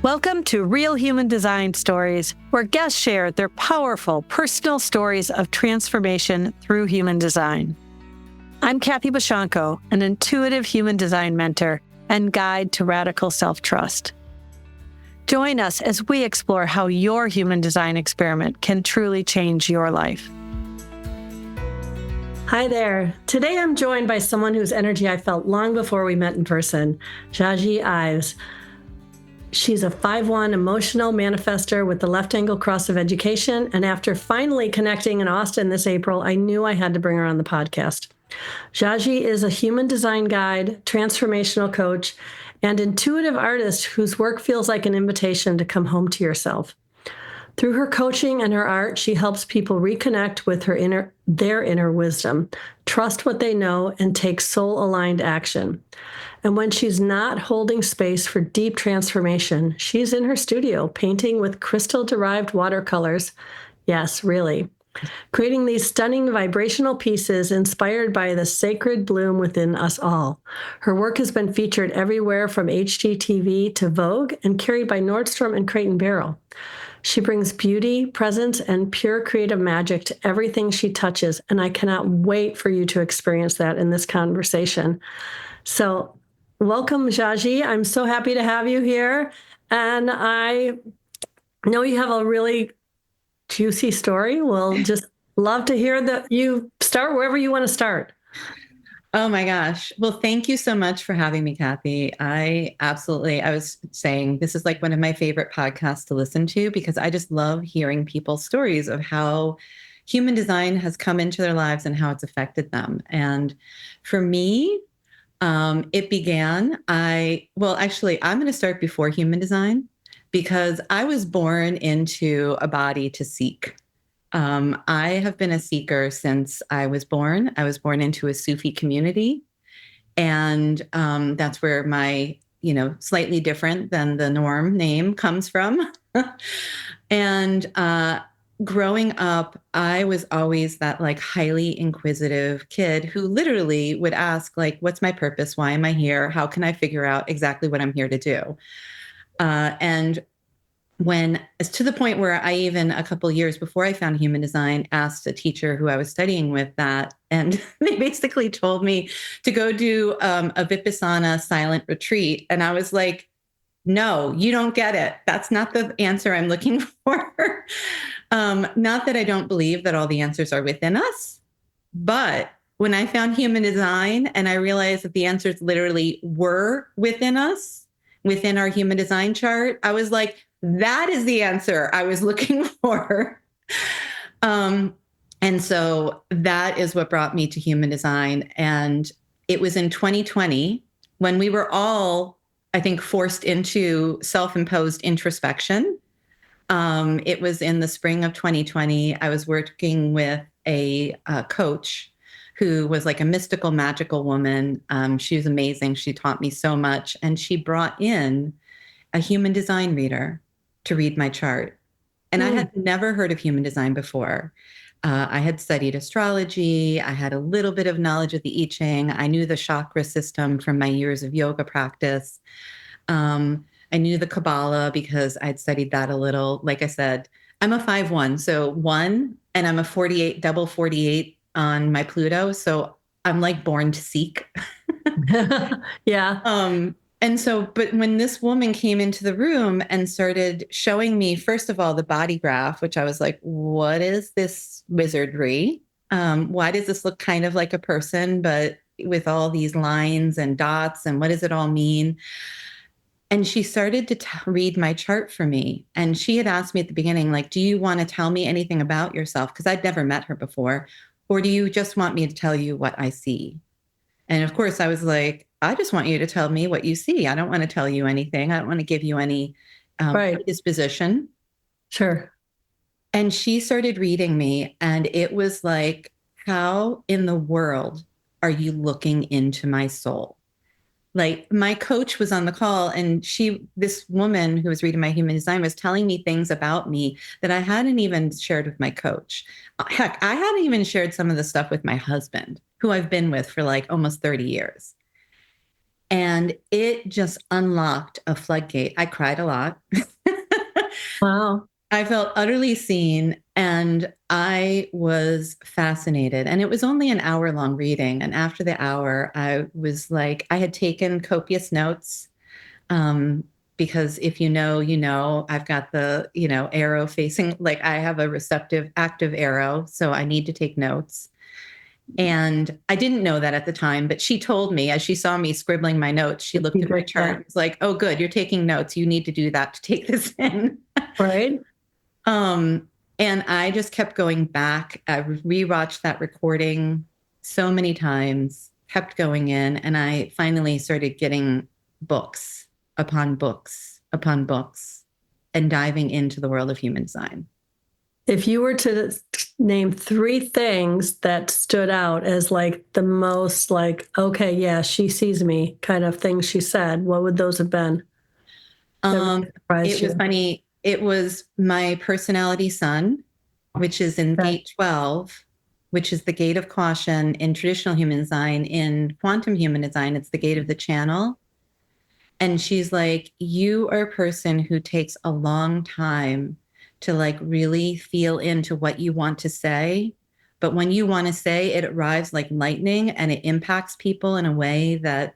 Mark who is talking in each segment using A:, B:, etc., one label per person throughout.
A: Welcome to Real Human Design Stories, where guests share their powerful personal stories of transformation through human design. I'm Kathy Bochonko, an intuitive human design mentor and guide to radical self-trust. Join us as we explore how your human design experiment can truly change your life. Hi there. Today I'm joined by someone whose energy I felt long before we met in person, Jahje Ives. She's a 5/1 emotional manifestor with the left angle cross of education. And after finally connecting in Austin this April, I knew I had to bring her on the podcast. Jahje is a human design guide, transformational coach, and intuitive artist whose work feels like an invitation to come home to yourself. Through her coaching and her art, she helps people reconnect with their inner wisdom, trust what they know, and take soul-aligned action. And when she's not holding space for deep transformation, she's in her studio painting with crystal-derived watercolors. Yes, really. Creating these stunning vibrational pieces inspired by the sacred bloom within us all. Her work has been featured everywhere from HGTV to Vogue and carried by Nordstrom and Crate & Barrel. She brings beauty, presence, and pure creative magic to everything she touches, and I cannot wait for you to experience that in this conversation. So, welcome, Jahje. I'm so happy to have you here, and I know you have a really juicy story. We'll just love to hear that. You start wherever you want to start.
B: Oh my gosh. Well, thank you so much for having me, Kathy. I was saying this is like one of my favorite podcasts to listen to because I just love hearing people's stories of how human design has come into their lives and how it's affected them. And for me, it began, I'm going to start before human design because I was born into a body to seek. I have been a seeker since I was born. I was born into a Sufi community. And that's where my, slightly different than the norm name comes from. And growing up, I was always that like highly inquisitive kid who literally would ask, like, what's my purpose? Why am I here? How can I figure out exactly what I'm here to do? And when it's to the point where I even a couple of years before I found human design asked a teacher who I was studying with that, and they basically told me to go do a Vipassana silent retreat. And I was like, no, you don't get it. That's not the answer I'm looking for. Not that I don't believe that all the answers are within us, but when I found human design and I realized that the answers literally were within us, within our human design chart, I was like, that is the answer I was looking for. And so that is what brought me to human design. And it was in 2020 when we were all, I think, forced into self-imposed introspection. It was in the spring of 2020. I was working with a coach who was like a mystical, magical woman. She was amazing. She taught me so much. And she brought in a human design reader to read my chart. And I had never heard of human design before. I had studied astrology. I had a little bit of knowledge of the I Ching. I knew the chakra system from my years of yoga practice. I knew the Kabbalah because I'd studied that a little. Like I said, I'm a 5/1, so 1, and I'm a 48, double 48 on my Pluto. So I'm like born to seek.
A: Yeah.
B: And so, but when this woman came into the room and started showing me, first of all, the body graph, which I was like, what is this wizardry? Why does this look kind of like a person, but with all these lines and dots, and what does it all mean? And she started to read my chart for me. And she had asked me at the beginning, like, do you want to tell me anything about yourself? Because I'd never met her before. Or do you just want me to tell you what I see? And of course, I was like, I just want you to tell me what you see. I don't want to tell you anything. I don't want to give you any disposition.
A: Sure.
B: And she started reading me, and it was like, how in the world are you looking into my soul? Like, my coach was on the call, and this woman who was reading my human design was telling me things about me that I hadn't even shared with my coach. Heck, I hadn't even shared some of the stuff with my husband, who I've been with for like almost 30 years. And it just unlocked a floodgate. I cried a lot.
A: Wow.
B: I felt utterly seen and I was fascinated. And it was only an hour long reading. And after the hour, I was like, I had taken copious notes. Um, because if you know, you know, I've got the, arrow facing, like I have a receptive, active arrow. So I need to take notes. And I didn't know that at the time, but she told me as she saw me scribbling my notes, she looked at my chart and was like, oh, good, you're taking notes. You need to do that to take this in.
A: Right.
B: And I just kept going back. I rewatched that recording so many times, kept going in, and I finally started getting books upon books upon books and diving into the world of human design.
A: If you were to name 3 things that stood out as like the most like, okay, yeah, she sees me kind of things she said, what would those have been?
B: It was funny. It was my personality sun, which is in gate 12, which is the gate of caution in traditional human design. In quantum human design, it's the gate of the channel. And she's like, you are a person who takes a long time to like really feel into what you want to say. But when you want to say, it arrives like lightning and it impacts people in a way that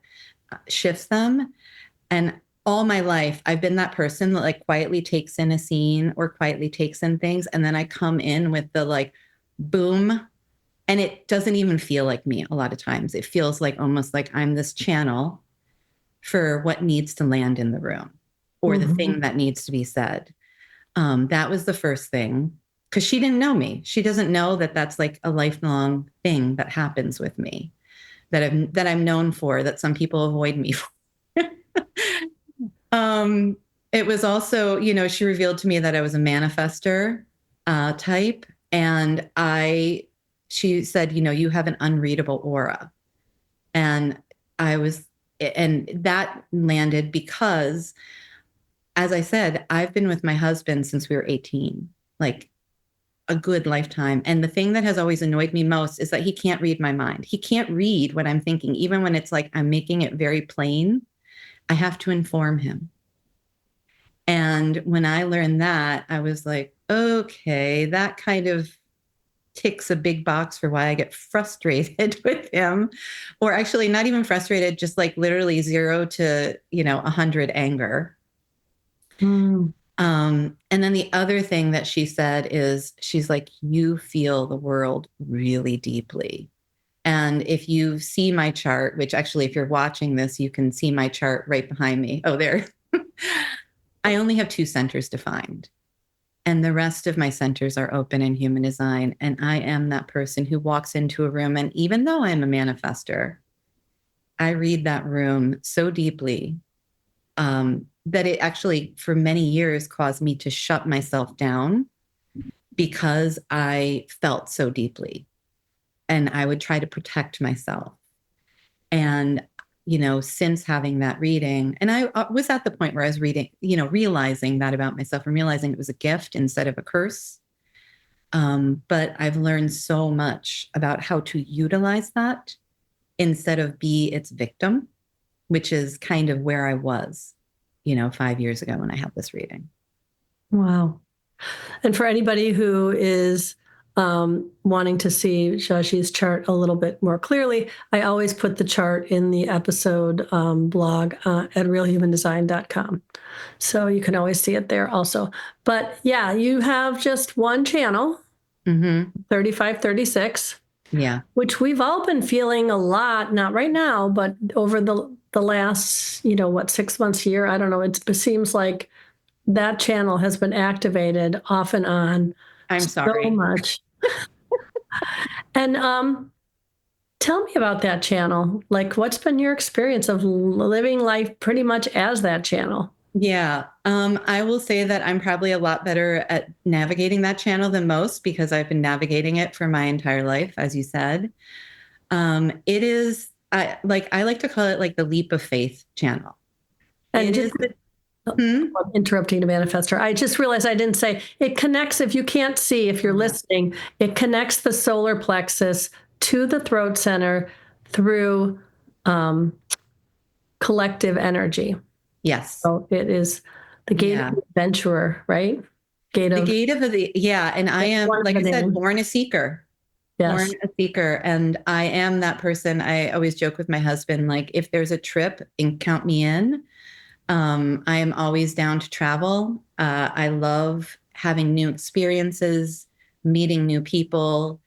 B: shifts them. And all my life, I've been that person that like quietly takes in a scene or quietly takes in things. And then I come in with the like boom. And it doesn't even feel like me a lot of times. It feels like almost like I'm this channel for what needs to land in the room or the thing that needs to be said. That was the first thing because she didn't know me. She doesn't know that that's like a lifelong thing that happens with me that I'm known for, that some people avoid me for. It was also, she revealed to me that I was a manifestor type. And she said, you have an unreadable aura. And and that landed because, as I said, I've been with my husband since we were 18, like a good lifetime. And the thing that has always annoyed me most is that he can't read my mind. He can't read what I'm thinking, even when it's like I'm making it very plain. I have to inform him. And when I learned that, I was like, okay, that kind of ticks a big box for why I get frustrated with him. Or actually, not even frustrated, just like literally 0 to, 100 anger. And then the other thing that she said is she's like, you feel the world really deeply. And if you see my chart, which actually, if you're watching this, you can see my chart right behind me. Oh, there. I only have 2 centers defined, and the rest of my centers are open in human design. And I am that person who walks into a room. And even though I'm a manifestor, I read that room so deeply that it actually, for many years, caused me to shut myself down because I felt so deeply. And I would try to protect myself. And since having that reading, and I was at the point where I was reading, realizing that about myself and realizing it was a gift instead of a curse. But I've learned so much about how to utilize that instead of be its victim, which is kind of where I was, 5 years ago when I had this reading.
A: Wow. And for anybody who is wanting to see Jahje's chart a little bit more clearly, I always put the chart in the episode blog at realhumandesign.com. So you can always see it there also. But yeah, you have just one channel, 3536.
B: Yeah.
A: Which we've all been feeling a lot, not right now, but over the last, 6 months, year, I don't know. It seems like that channel has been activated off and on.
B: I'm sorry.
A: So much. And tell me about that channel. Like, what's been your experience of living life pretty much as that channel?
B: Yeah. I will say that I'm probably a lot better at navigating that channel than most because I've been navigating it for my entire life, as you said. It is, I like to call it like the leap of faith channel.
A: And I'm interrupting the manifestor. I just realized I didn't say it connects. If you can't see, if you're listening, it connects the solar plexus to the throat center through collective energy.
B: Yes.
A: So it is the gate of the adventurer, right?
B: The gate of the, yeah. And I am, like I said, born a seeker. Born
A: Yes.
B: a seeker. And I am that person. I always joke with my husband, like, if there's a trip, and count me in. I am always down to travel. I love having new experiences, meeting new people.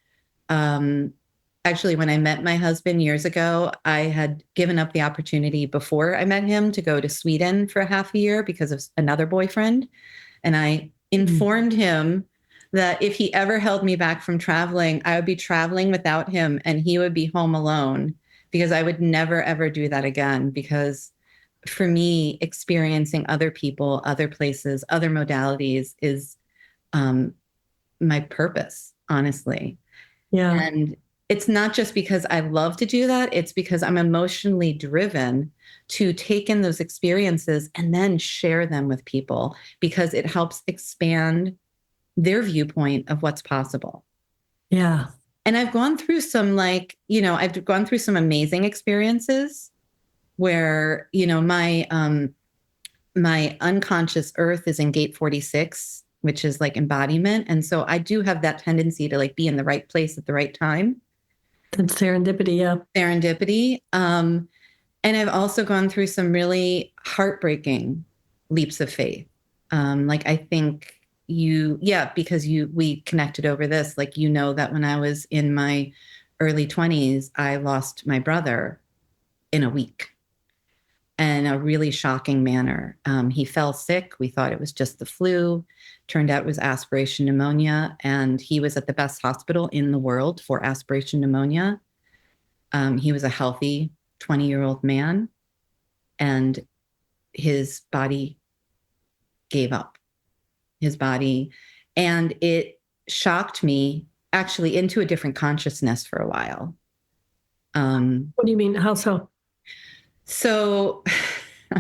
B: Actually, when I met my husband years ago, I had given up the opportunity before I met him to go to Sweden for a half a year because of another boyfriend. And I informed him that if he ever held me back from traveling, I would be traveling without him and he would be home alone, because I would never, ever do that again. Because for me, experiencing other people, other places, other modalities is my purpose, honestly.
A: Yeah.
B: And it's not just because I love to do that, it's because I'm emotionally driven to take in those experiences and then share them with people, because it helps expand their viewpoint of what's possible.
A: Yeah.
B: And I've gone through some, like, I've gone through some amazing experiences where, my unconscious earth is in gate 46, which is like embodiment. And so I do have that tendency to, like, be in the right place at the right time.
A: That's serendipity. Yeah.
B: Serendipity. And I've also gone through some really heartbreaking leaps of faith. Like, I think because we connected over this, like, that when I was in my early 20s, I lost my brother in a week in a really shocking manner. He fell sick. We thought it was just the flu. Turned out it was aspiration pneumonia. And he was at the best hospital in the world for aspiration pneumonia. He was a healthy 20-year-old man, and his body gave up. His body. And it shocked me actually into a different consciousness for a while.
A: What do you mean? How so?
B: So,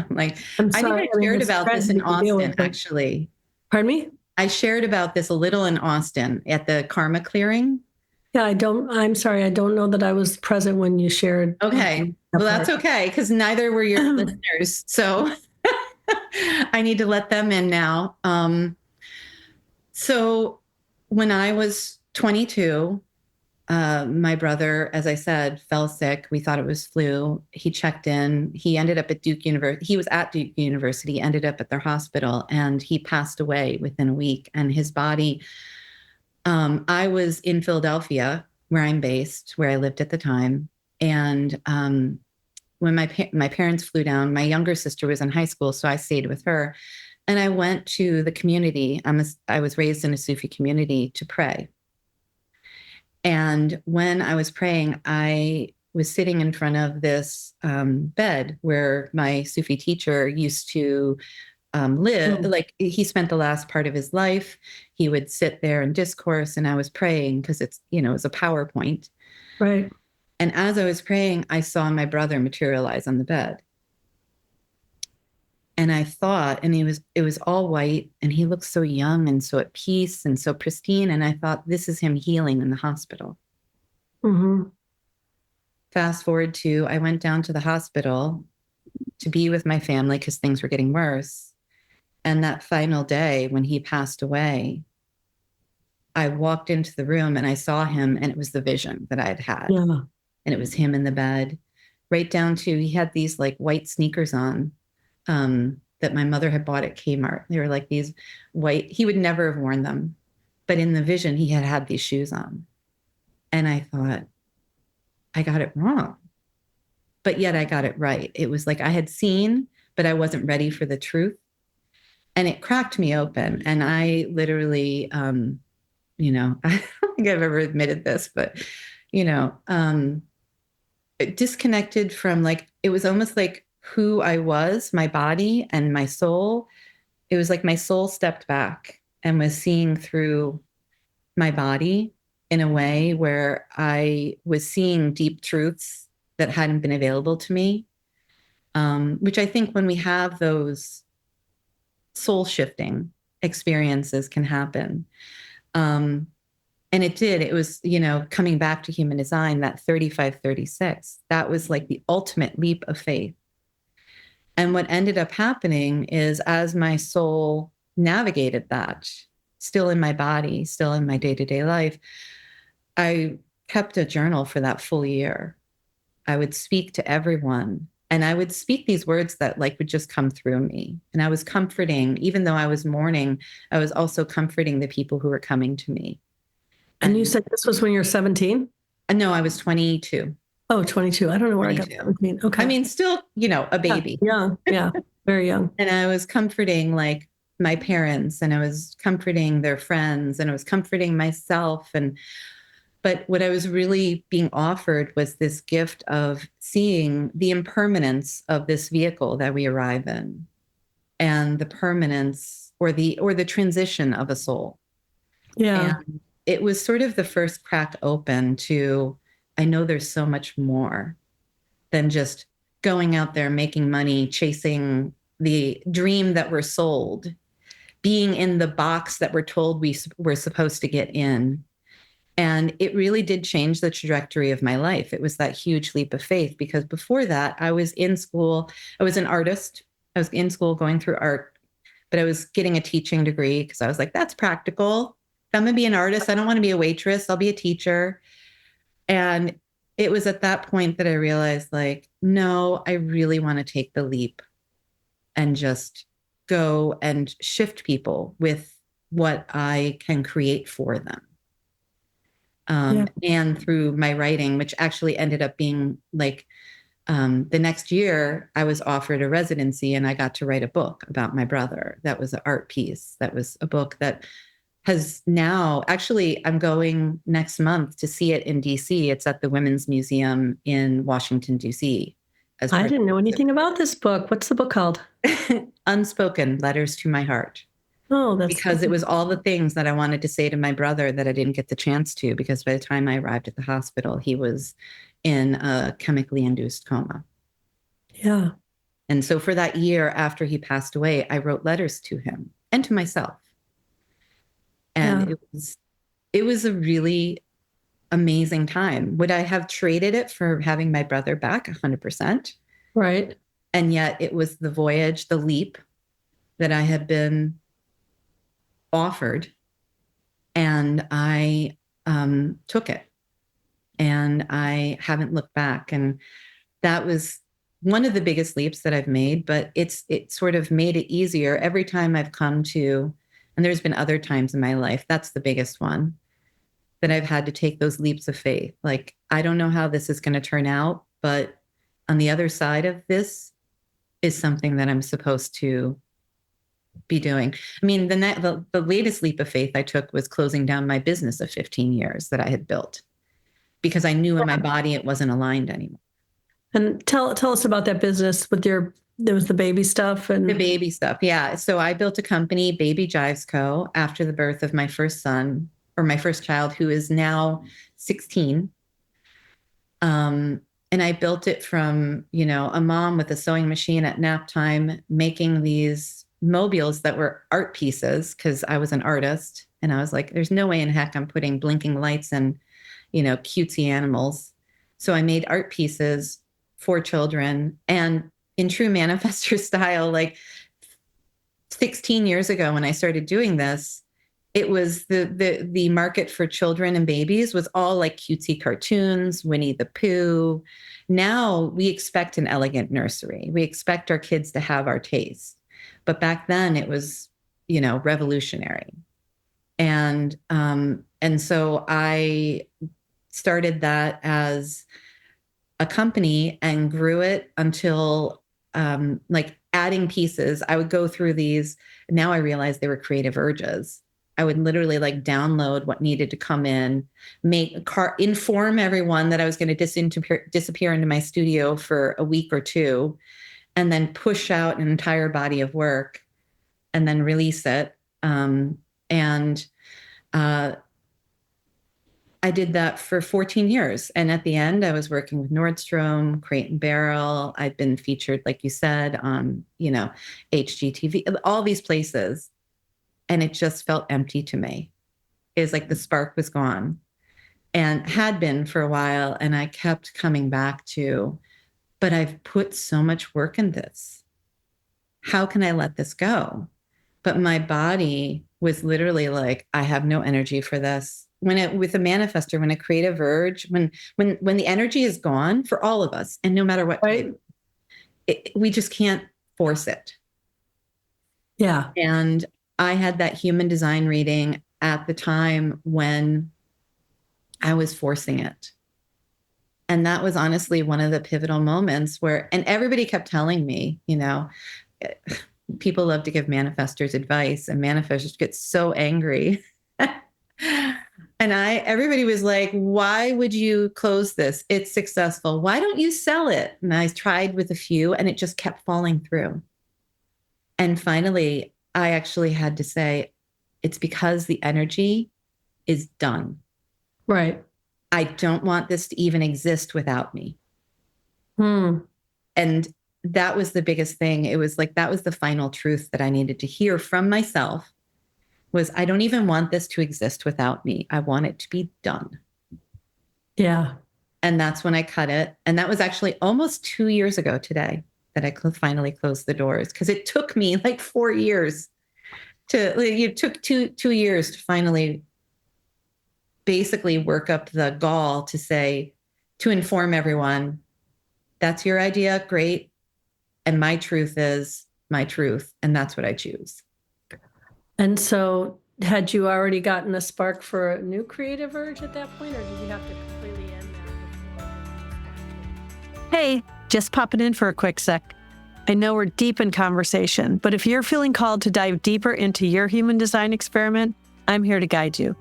B: like,
A: I'm
B: I think
A: sorry.
B: I shared about this in Austin, actually.
A: Pardon me?
B: I shared about this a little in Austin at the Karma Clearing.
A: Yeah, I'm sorry. I don't know that I was present when you shared.
B: Okay. Well, that's okay, because neither were your listeners. So I need to let them in now. So when I was 22, my brother, as I said, fell sick. We thought it was flu. He checked in. He ended up at Duke University. He was at Duke University, ended up at their hospital, and he passed away within a week. And his body, I was in Philadelphia, where I'm based, where I lived at the time. And when my parents flew down, my younger sister was in high school, so I stayed with her. And I went to the community. I was raised in a Sufi community to pray. And when I was praying, I was sitting in front of this bed where my Sufi teacher used to live. Like, he spent the last part of his life. He would sit there and discourse, and I was praying because it's a PowerPoint.
A: Right.
B: And as I was praying, I saw my brother materialize on the bed. And I thought, and it was all white, and he looked so young and so at peace and so pristine. And I thought, this is him healing in the hospital.
A: Mm-hmm.
B: Fast forward to, I went down to the hospital to be with my family because things were getting worse. And that final day when he passed away, I walked into the room and I saw him, and it was the vision that I had had.
A: Yeah.
B: And it was him in the bed, right down to, he had these like white sneakers on that my mother had bought at Kmart. They were like these white, he would never have worn them, but in the vision, he had had these shoes on. And I thought, I got it wrong, but yet I got it right. It was like I had seen, but I wasn't ready for the truth. And it cracked me open. And I literally, I don't think I've ever admitted this, but, disconnected from, like, it was almost like who I was, my body and my soul. It was like my soul stepped back and was seeing through my body in a way where I was seeing deep truths that hadn't been available to me, which I think when we have those soul shifting experiences can happen. And it did. It was, coming back to human design, that 3536, that was like the ultimate leap of faith. And what ended up happening is as my soul navigated that, still in my body, still in my day-to-day life, I kept a journal for that full year. I would speak to everyone and I would speak these words that like would just come through me. And I was comforting, even though I was mourning, I was also comforting the people who were coming to me.
A: And you said this was when you were 17?
B: No, I was 22.
A: Oh, 22. I don't know where
B: 22.
A: I got 17. Okay.
B: I mean, still, a baby.
A: Young. Yeah. Very young.
B: And I was comforting like my parents and I was comforting their friends and I was comforting myself. But what I was really being offered was this gift of seeing the impermanence of this vehicle that we arrive in and the permanence or the transition of a soul.
A: Yeah.
B: And it was sort of the first crack open to, I know there's so much more than just going out there, making money, chasing the dream that we're sold, being in the box that we're told we were supposed to get in. And it really did change the trajectory of my life. It was that huge leap of faith because before that, I was in school. I was an artist. I was in school going through art, but I was getting a teaching degree because I was like, that's practical. If I'm going to be an artist, I don't want to be a waitress. I'll be a teacher. And it was at that point that I realized, like, no, I really want to take the leap and just go and shift people with what I can create for them. And through my writing, which actually ended up being like the next year, I was offered a residency and I got to write a book about my brother. That was an art piece. That was a book that has now, actually, I'm going next month to see it in DC. It's at the Women's Museum in Washington, DC.
A: I didn't know anything about this book. What's the book called?
B: Unspoken Letters to My Heart.
A: Oh, that's
B: because it was all the things that I wanted to say to my brother that I didn't get the chance to, because by the time I arrived at the hospital, he was in a chemically induced coma.
A: Yeah.
B: And so for that year after he passed away, I wrote letters to him and to myself. And it was a really amazing time. Would I have traded it for having my brother back? 100%.
A: Right.
B: And yet it was the voyage, the leap that I had been offered, and I took it, and I haven't looked back. And that was one of the biggest leaps that I've made, but it sort of made it easier every time I've come to, and there's been other times in my life, that's the biggest one, that I've had to take those leaps of faith. Like, I don't know how this is going to turn out, but on the other side of this is something that I'm supposed to be doing. I mean, the latest leap of faith I took was closing down my business of 15 years that I had built because I knew in my body it wasn't aligned anymore.
A: And tell us about that business with there was the baby stuff and
B: the baby stuff. Yeah. So I built a company, Baby Jives Co., after the birth of my first son, or my first child, who is now 16. And I built it from, a mom with a sewing machine at nap time, making these mobiles that were art pieces because I was an artist. And I was like, there's no way in heck I'm putting blinking lights and, cutesy animals. So I made art pieces for children. And in true manifestor style, like 16 years ago when I started doing this, it was the market for children and babies was all like cutesy cartoons, Winnie the Pooh. Now we expect an elegant nursery. We expect our kids to have our taste. But back then it was, revolutionary. And so I started that as a company and grew it until like adding pieces. I would go through these. Now I realized they were creative urges. I would literally like download what needed to come in, inform everyone that I was going to disappear into my studio for a week or two, and then push out an entire body of work and then release it. I did that for 14 years. And at the end, I was working with Nordstrom, Crate and Barrel. I'd been featured, like you said, on, HGTV, all these places. And it just felt empty to me. It was like the spark was gone and had been for a while. And I kept coming back to, but I've put so much work in this. how can I let this go? But my body was literally like, I have no energy for this. With a manifestor, when a creative urge, when the energy is gone for all of us, and no matter what
A: Right.
B: type, we just can't force it.
A: Yeah.
B: And I had that human design reading at the time when I was forcing it. And that was honestly one of the pivotal moments where, and everybody kept telling me, people love to give manifestors advice, and manifestors get so angry. And everybody was like, why would you close this? It's successful. Why don't you sell it? And I tried with a few, and it just kept falling through. And finally, I actually had to say, it's because the energy is done.
A: Right.
B: I don't want this to even exist without me.
A: Hmm.
B: And that was the biggest thing. It was like, that was the final truth that I needed to hear from myself, was I don't even want this to exist without me. I want it to be done.
A: Yeah.
B: And that's when I cut it. And that was actually almost 2 years ago today that I finally closed the doors, because it took me like 4 years it took two years to finally basically work up the gall to inform everyone, that's your idea, great. And my truth is my truth. And that's what I choose.
A: And so, had you already gotten a spark for a new creative urge at that point, or did you have to completely end that? Hey, just popping in for a quick sec. I know we're deep in conversation, but if you're feeling called to dive deeper into your human design experiment, I'm here to guide you.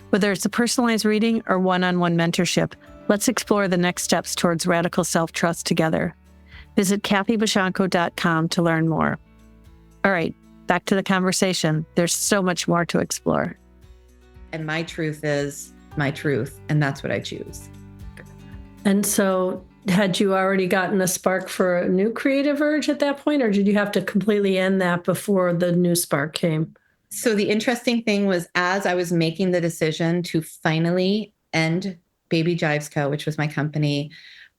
A: Whether it's a personalized reading or one-on-one mentorship, let's explore the next steps towards radical self-trust together. Visit kathybochonko.com to learn more. All right, back to the conversation. There's so much more to explore.
B: And my truth is my truth, and that's what I choose.
A: And so, had you already gotten a spark for a new creative urge at that point, or did you have to completely end that before the new spark came?
B: So the interesting thing was, as I was making the decision to finally end Baby Jives Co., which was my company,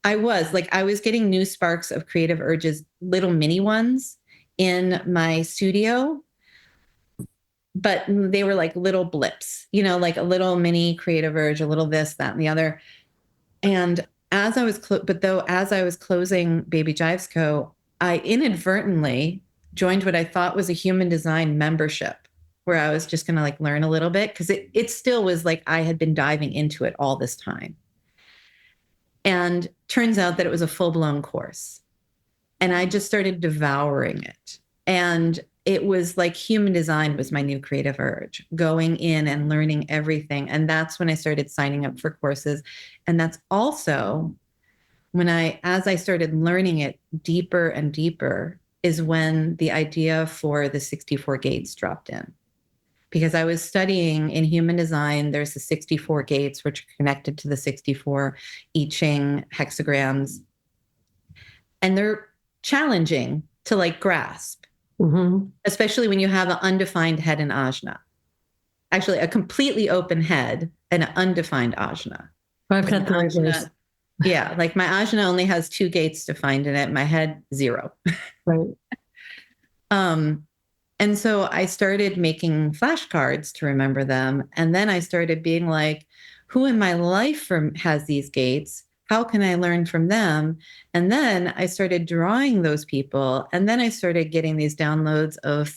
B: I was getting new sparks of creative urges, little mini ones in my studio, but they were like little blips, like a little mini creative urge, a little this, that, and the other. And as I was closing Baby Jives Co., I inadvertently joined what I thought was a human design membership, where I was just going to learn a little bit, because it still was like I had been diving into it all this time. And turns out that it was a full-blown course. And I just started devouring it. And it was like human design was my new creative urge, going in and learning everything. And that's when I started signing up for courses. And that's also when as I started learning it deeper and deeper, is when the idea for the 64 gates dropped in. Because I was studying in human design, there's the 64 gates, which are connected to the 64 I Ching hexagrams. And they're challenging to grasp, especially when you have an undefined head in ajna. Actually, a completely open head and an undefined ajna.
A: I've got the reverse.
B: Yeah, my ajna only has 2 gates defined in it. My head, 0.
A: Right.
B: And so I started making flashcards to remember them. And then I started being like, who in my life has these gates? How can I learn from them? And then I started drawing those people. And then I started getting these downloads of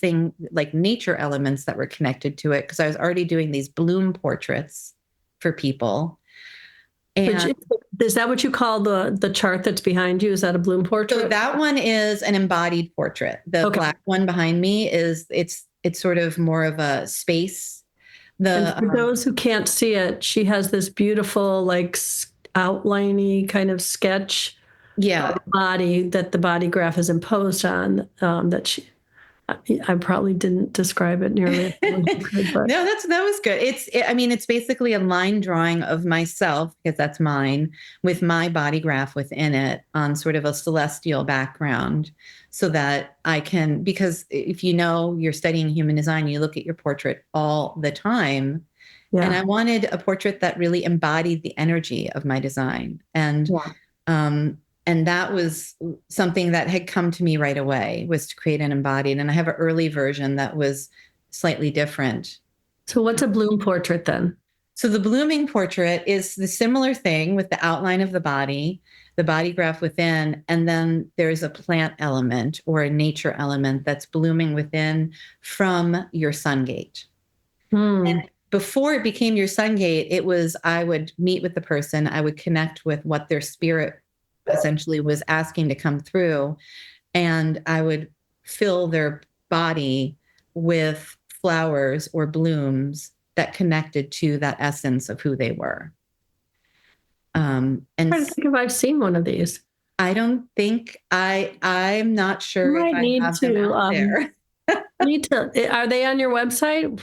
B: nature elements that were connected to it, because I was already doing these bloom portraits for people. And
A: is that what you call the chart that's behind you? Is that a bloom portrait?
B: So that one is an embodied portrait. The black one behind me it's sort of more of a space.
A: And for those who can't see it, she has this beautiful, outliney kind of sketch.
B: Yeah.
A: Body that the body graph is imposed on, that I probably didn't describe it nearly as well as you could, but.
B: No, that was good. It's basically a line drawing of myself, because that's mine, with my body graph within it on sort of a celestial background, so that I can, because if you're studying human design, you look at your portrait all the time. Yeah. And I wanted a portrait that really embodied the energy of my design. And And that was something that had come to me right away, was to create an embodied. And I have an early version that was slightly different.
A: So what's a bloom portrait then?
B: So the blooming portrait is the similar thing with the outline of the body graph within, and then there's a plant element or a nature element that's blooming within from your sun gate.
A: Hmm.
B: And before it became your sun gate, it was, I would meet with the person, I would connect with what their spirit essentially was asking to come through, and I would fill their body with flowers or blooms that connected to that essence of who they were.
A: I'm trying to think if I've seen one of these.
B: I don't think I'm not sure if
A: Might
B: I
A: need
B: have them
A: to
B: out there.
A: are they on your website?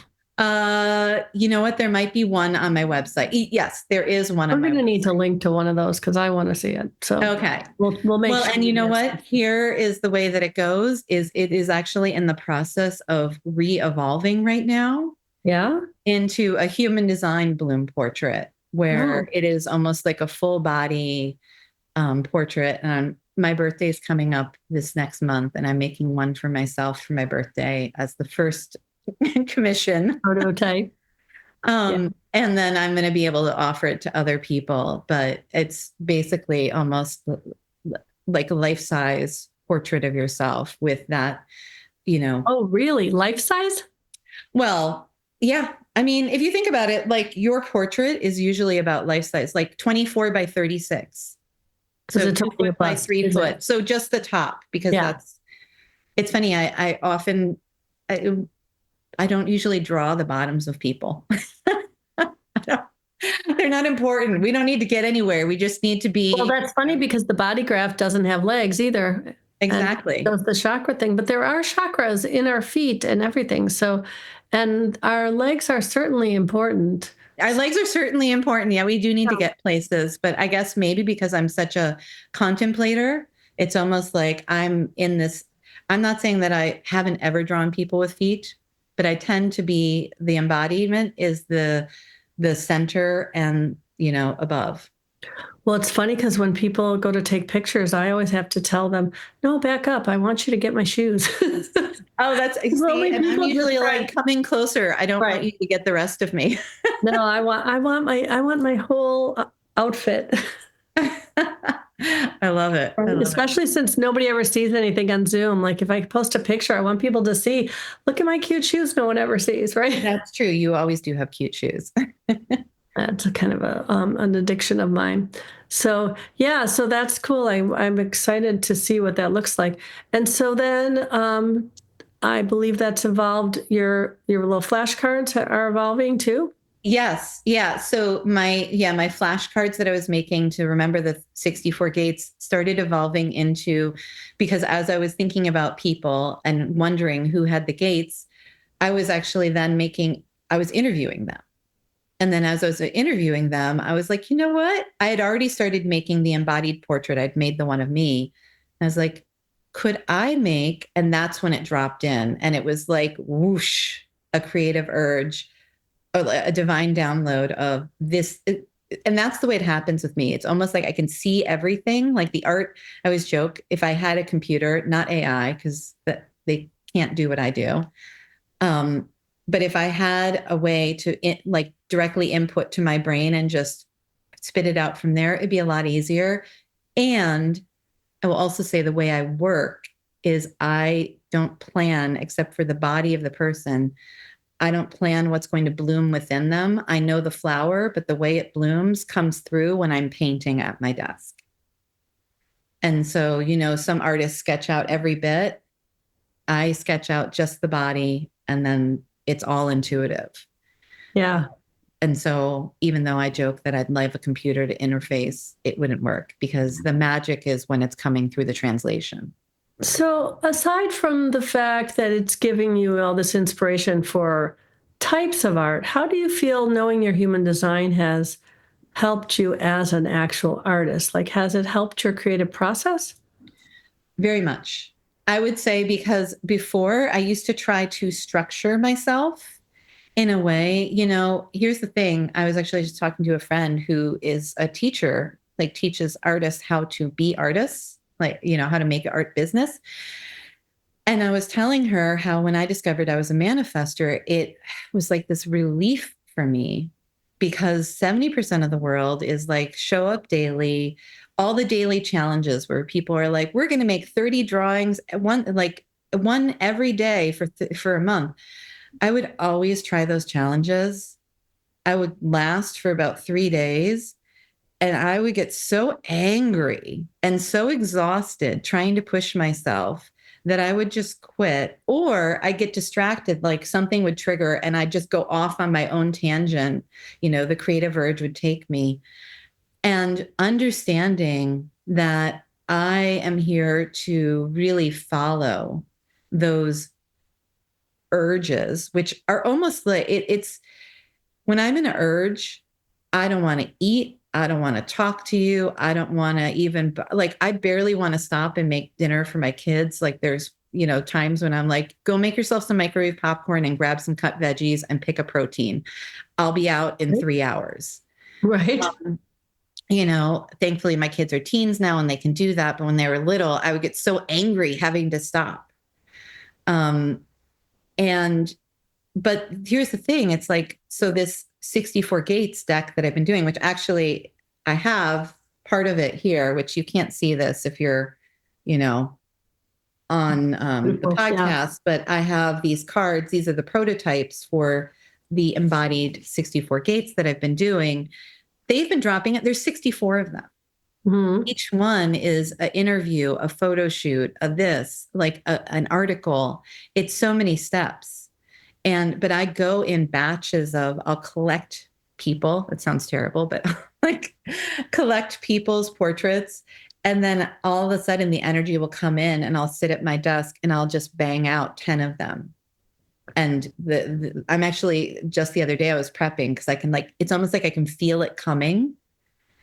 B: You know what? There might be one on my website. Yes, there is one on
A: I'm
B: my
A: going to
B: website.
A: need to link to one of those because I want to see it. So
B: Okay.
A: we'll make
B: Well,
A: sure.
B: and you know what? Here is the way that it goes, is it is actually in the process of re-evolving right now.
A: Yeah.
B: Into a human design bloom portrait where it is almost like a full body portrait. And my birthday is coming up this next month, and I'm making one for myself for my birthday as the first commission.
A: Prototype.
B: And then I'm going to be able to offer it to other people. But it's basically almost like a life-size portrait of yourself with that,
A: Oh, really? Life size?
B: Well, yeah. I mean, if you think about it, like your portrait is usually about life size, like 24 by 36. So
A: It's
B: 2 foot by 3 foot. So just the top, because it's funny. I often, I don't usually draw the bottoms of people. They're not important. We don't need to get anywhere. We just need to be.
A: Well, that's funny because the body graph doesn't have legs either.
B: Exactly.
A: Does the chakra thing, but there are chakras in our feet and everything. So, and our legs are certainly important.
B: Our legs are certainly important. Yeah, we do need to get places, but I guess maybe because I'm such a contemplator, it's almost like I'm in this. I'm not saying that I haven't ever drawn people with feet, but I tend to be the embodiment is the center and, above.
A: Well, it's funny because when people go to take pictures, I always have to tell them, no, back up. I want you to get my shoes.
B: Oh, that's see, and I'm usually like coming closer. I don't want you to get the rest of me.
A: No, I want my whole outfit.
B: I love it.
A: Especially since nobody ever sees anything on Zoom. Like if I post a picture, I want people to see, look at my cute shoes no one ever sees, right?
B: That's true. You always do have cute shoes.
A: That's a kind of an addiction of mine. So yeah, so that's cool. I'm excited to see what that looks like. And so then I believe that's evolved. Your little flashcards are evolving too.
B: Yes. Yeah. So my flashcards that I was making to remember the 64 gates started evolving into, because as I was thinking about people and wondering who had the gates, I was actually then I was interviewing them. And then as I was interviewing them, I was like, you know what? I had already started making the embodied portrait. I'd made the one of me. I was like, could I make? And that's when it dropped in. And it was like, whoosh, a creative urge, a divine download of this. And that's the way it happens with me. It's almost like I can see everything. Like the art, I always joke, if I had a computer, not AI, because they can't do what I do. But if I had a way to like directly input to my brain and just spit it out from there, it'd be a lot easier. And I will also say the way I work is I don't plan, except for the body of the person. I don't plan what's going to bloom within them. I know the flower, but the way it blooms comes through when I'm painting at my desk. And so, some artists sketch out every bit. I sketch out just the body, and then it's all intuitive.
A: Yeah.
B: And so even though I joke that I'd like a computer to interface, it wouldn't work because the magic is when it's coming through the translation.
A: So aside from the fact that it's giving you all this inspiration for types of art, how do you feel knowing your human design has helped you as an actual artist? Like, has it helped your creative process?
B: Very much. I would say, because before I used to try to structure myself in a way, here's the thing. I was actually just talking to a friend who is a teacher like teaches artists how to be artists, like, how to make art business. And I was telling her how when I discovered I was a manifester, it was like this relief for me because 70% of the world is like show up daily, all the daily challenges where people are like, we're going to make 30 drawings, one every day for a month. I would always try those challenges. I would last for about 3 days. And I would get so angry and so exhausted trying to push myself that I would just quit, or I get distracted, like something would trigger and I'd just go off on my own tangent. The creative urge would take me. And understanding that I am here to really follow those urges, which are almost like it's when I'm in an urge, I don't want to eat. I don't want to talk to you. I don't want to even, like, I barely want to stop and make dinner for my kids. Like, there's, times when I'm like, go make yourself some microwave popcorn and grab some cut veggies and pick a protein. I'll be out in 3 hours.
A: Right.
B: Thankfully my kids are teens now and they can do that. But when they were little, I would get so angry having to stop. But here's the thing. It's like, so this 64 gates deck that I've been doing, which actually I have part of it here, which you can't see this if you're, on the podcast, but I have these cards. These are the prototypes for the embodied 64 gates that I've been doing. They've been dropping it. There's 64 of them. Mm-hmm. Each one is an interview, a photo shoot, of this, like an article. It's so many steps. But I go in batches of, I'll collect people. It sounds terrible, but like collect people's portraits. And then all of a sudden the energy will come in and I'll sit at my desk and I'll just bang out 10 of them. And I'm actually, just the other day I was prepping because I can, like, it's almost like I can feel it coming.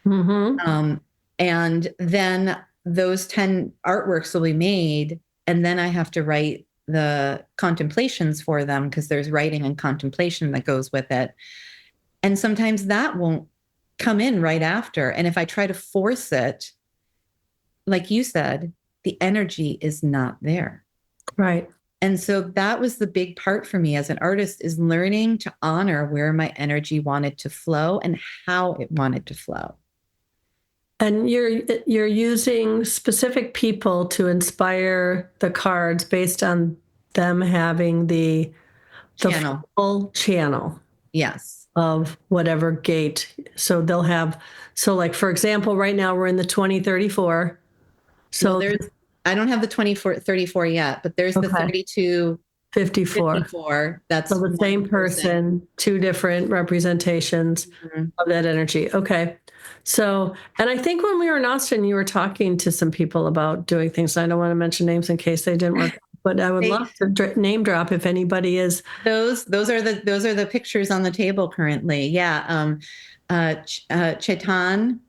B: Mm-hmm. And then those 10 artworks will be made. And then I have to write the contemplations for them because there's writing and contemplation that goes with it. And sometimes that won't come in right after. And if I try to force it, like you said, the energy is not there.
A: Right.
B: And so that was the big part for me as an artist, is learning to honor where my energy wanted to flow and how it wanted to flow.
A: And you're using specific people to inspire the cards based on them having the full channel.
B: Yes.
A: Of whatever gate. So they'll have, like, for example, right now we're in the 2034. So
B: I don't have the 2434 yet, but there's the 32 54. That's
A: so the same person, two different representations of that energy. Okay. So, and I think when we were in Austin, you were talking to some people about doing things. I don't want to mention names in case they didn't work, but I would love to name drop if anybody is.
B: Those are the pictures on the table currently. Yeah. Chetan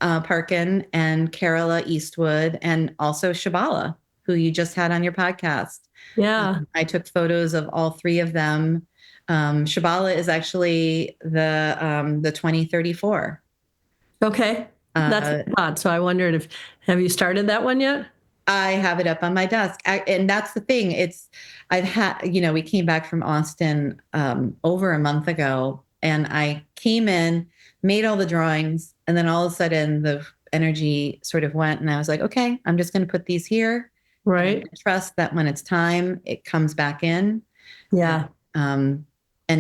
B: Parkin and Kerala Eastwood, and also Shabala, who you just had on your podcast.
A: Yeah.
B: I took photos of all three of them. Shabala is actually the 2034.
A: Okay. That's odd. So I wondered have you started that one yet?
B: I have it up on my desk. And that's the thing. We came back from Austin over a month ago, and I came in, made all the drawings, and then all of a sudden the energy sort of went, and I was like, okay, I'm just going to put these here.
A: Right.
B: Trust that when it's time, it comes back in.
A: Yeah.
B: And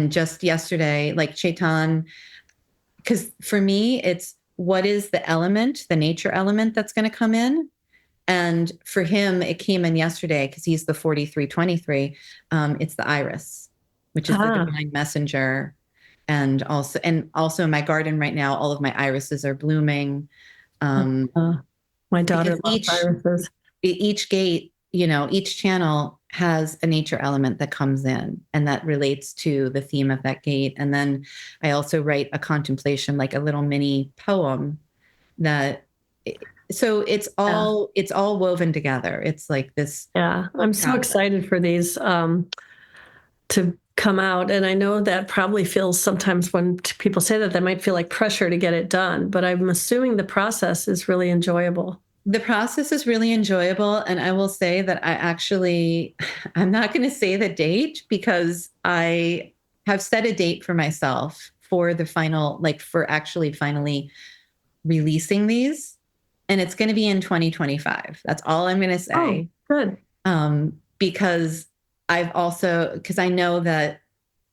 B: just yesterday, like Chetan, because for me, it's what is the element, the nature element that's going to come in. And for him, it came in yesterday because he's the 4323. It's the iris, which is the divine messenger. And also in my garden right now, all of my irises are blooming.
A: My daughter loves irises.
B: Each gate, each channel has a nature element that comes in and that relates to the theme of that gate. And then I also write a contemplation, like a little mini poem so it's all woven together. It's like this.
A: Yeah. I'm so excited for these, to come out. And I know that probably feels sometimes when people say that, might feel like pressure to get it done. But I'm assuming the process is really enjoyable.
B: The process is really enjoyable. And I will say that I'm not going to say the date because I have set a date for myself for the final, like for actually finally releasing these. And it's going to be in 2025. That's all I'm going to say.
A: Oh, good.
B: Because because I know that